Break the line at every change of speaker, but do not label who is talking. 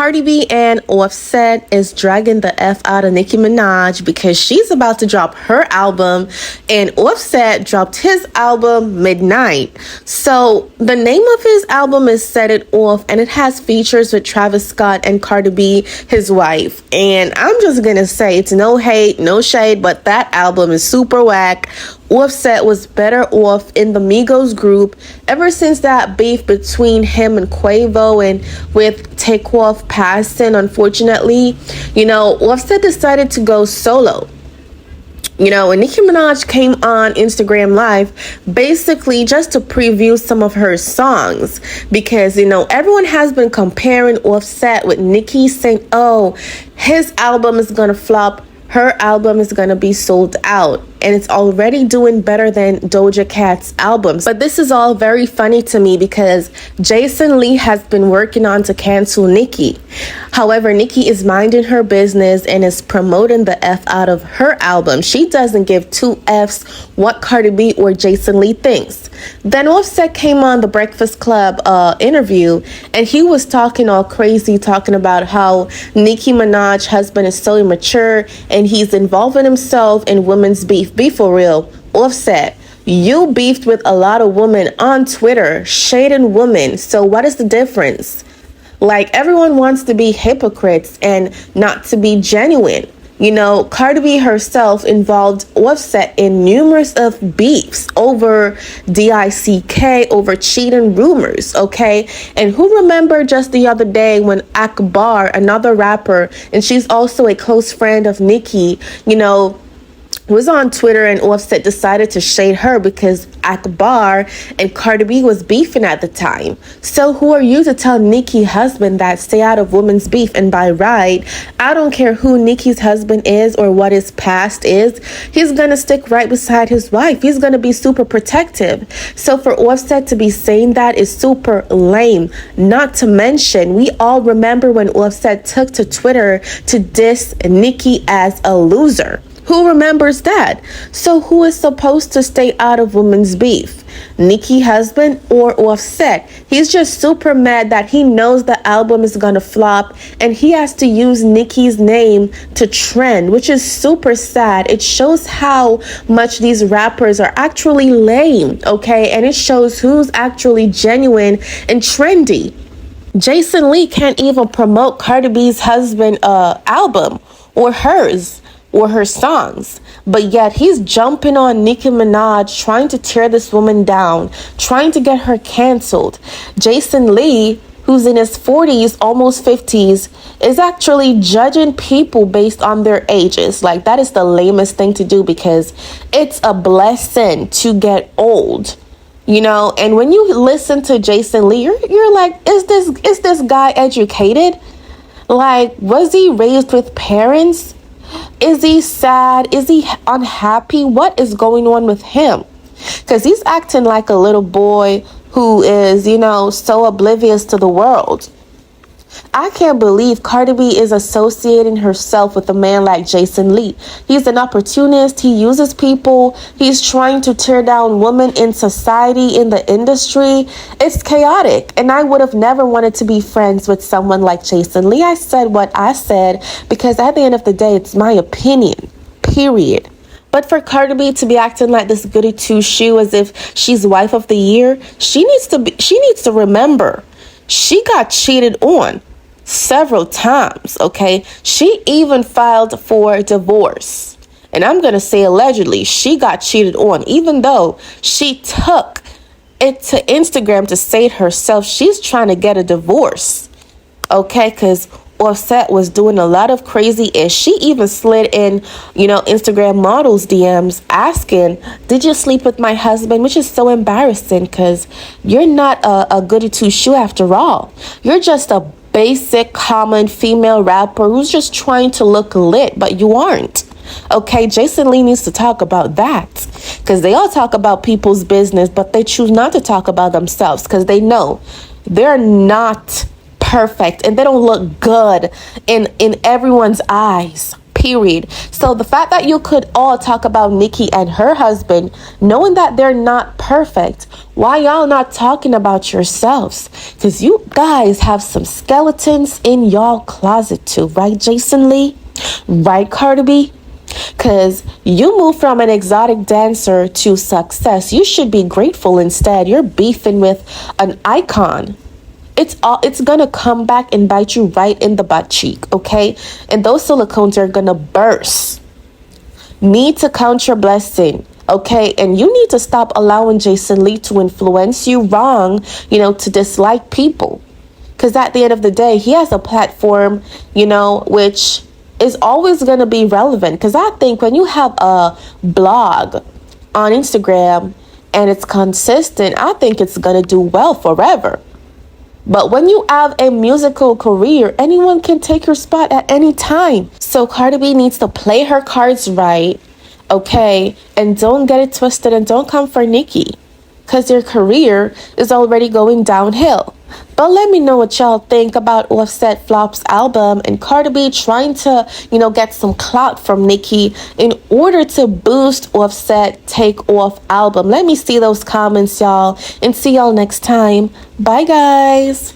Cardi B and Offset is dragging the F out of Nicki Minaj because she's about to drop her album and Offset dropped his album midnight. So the name of his album is Set It Off, and it has features with Travis Scott and Cardi B, his wife. And I'm just gonna say, it's no hate, no shade, but that album is super whack. Offset was better off in the Migos group ever since that beef between him and Quavo, and with Takeoff passing, unfortunately, Offset decided to go solo. And Nicki Minaj came on Instagram Live basically just to preview some of her songs because, everyone has been comparing Offset with Nicki, saying, oh, his album is going to flop. Her album is going to be sold out, and it's already doing better than Doja Cat's albums. But this is all very funny to me because Jason Lee has been working on to cancel Nicki. However, Nicki is minding her business and is promoting the F out of her album. She doesn't give two Fs what Cardi B or Jason Lee thinks. Then Offset came on the Breakfast Club interview, and he was talking all crazy, talking about how Nicki Minaj's husband is so immature and he's involving himself in women's beef. Be for real. Offset, you beefed with a lot of women on Twitter, shading women. So what is the difference? Everyone wants to be hypocrites and not to be genuine. Cardi B herself involved Offset in numerous of beefs over DICK, over cheating rumors, okay? And who remember just the other day when Akbar, another rapper, and she's also a close friend of Nicki, was on Twitter, and Offset decided to shade her because Akbar and Cardi B was beefing at the time. So who are you to tell Nicki's husband that stay out of women's beef? And by right, I don't care who Nicki's husband is or what his past is, he's gonna stick right beside his wife. He's gonna be super protective. So for Offset to be saying that is super lame. Not to mention, we all remember when Offset took to Twitter to diss Nicki as a loser. Who remembers that? So who is supposed to stay out of women's beef? Nicki's husband or Offset? He's just super mad that he knows the album is gonna flop and he has to use Nicki's name to trend, which is super sad. It shows how much these rappers are actually lame, okay? And it shows who's actually genuine and trendy. Jason Lee can't even promote Cardi B's husband album or hers or her songs, but yet he's jumping on Nicki Minaj, trying to tear this woman down, trying to get her canceled. Jason Lee, who's in his 40s, almost 50s, is actually judging people based on their ages. That is the lamest thing to do because it's a blessing to get old. And when you listen to Jason Lee, you're like, is this guy educated? Was he raised with parents? Is he sad? Is he unhappy? What is going on with him? Because he's acting like a little boy who is, so oblivious to the world. I can't believe Cardi B is associating herself with a man like Jason Lee. He's an opportunist. He uses people. He's trying to tear down women in society, in the industry. It's chaotic. And I would have never wanted to be friends with someone like Jason Lee. I said what I said because at the end of the day, it's my opinion, period. But for Cardi B to be acting like this goody two-shoe as if she's wife of the year, she needs to remember she got cheated on several times, okay? She even filed for divorce. And I'm going to say allegedly, she got cheated on, even though she took it to Instagram to say it herself. She's trying to get a divorce, okay? Because Offset was doing a lot of crazy-ish. She even slid in, Instagram models' DMs asking, did you sleep with my husband? Which is so embarrassing because you're not a goody two-shoe after all. You're just a basic, common female rapper who's just trying to look lit, but you aren't. Okay, Jason Lee needs to talk about that because they all talk about people's business, but they choose not to talk about themselves because they know they're not perfect and they don't look good in everyone's eyes, period. So the fact that you could all talk about Nicki and her husband, knowing that they're not perfect, why y'all not talking about yourselves? Because you guys have some skeletons in y'all closet too, right, Jason Lee? Right, Cardi B? Because you moved from an exotic dancer to success. You should be grateful. Instead, you're beefing with an icon. It's gonna come back and bite you right in the butt cheek, okay? And those silicones are gonna burst. Need to count your blessing, okay? And you need to stop allowing Jason Lee to influence you wrong, to dislike people. Because at the end of the day, he has a platform, which is always going to be relevant. Because I think when you have a blog on Instagram and it's consistent, I think it's going to do well forever. But when you have a musical career, anyone can take your spot at any time. So Cardi B needs to play her cards right, okay? And don't get it twisted and don't come for Nicki, because your career is already going downhill. But let me know what y'all think about Offset Flop's album and Cardi B trying to, get some clout from Nicki in order to boost Offset Takeoff album. Let me see those comments, y'all, and see y'all next time. Bye, guys.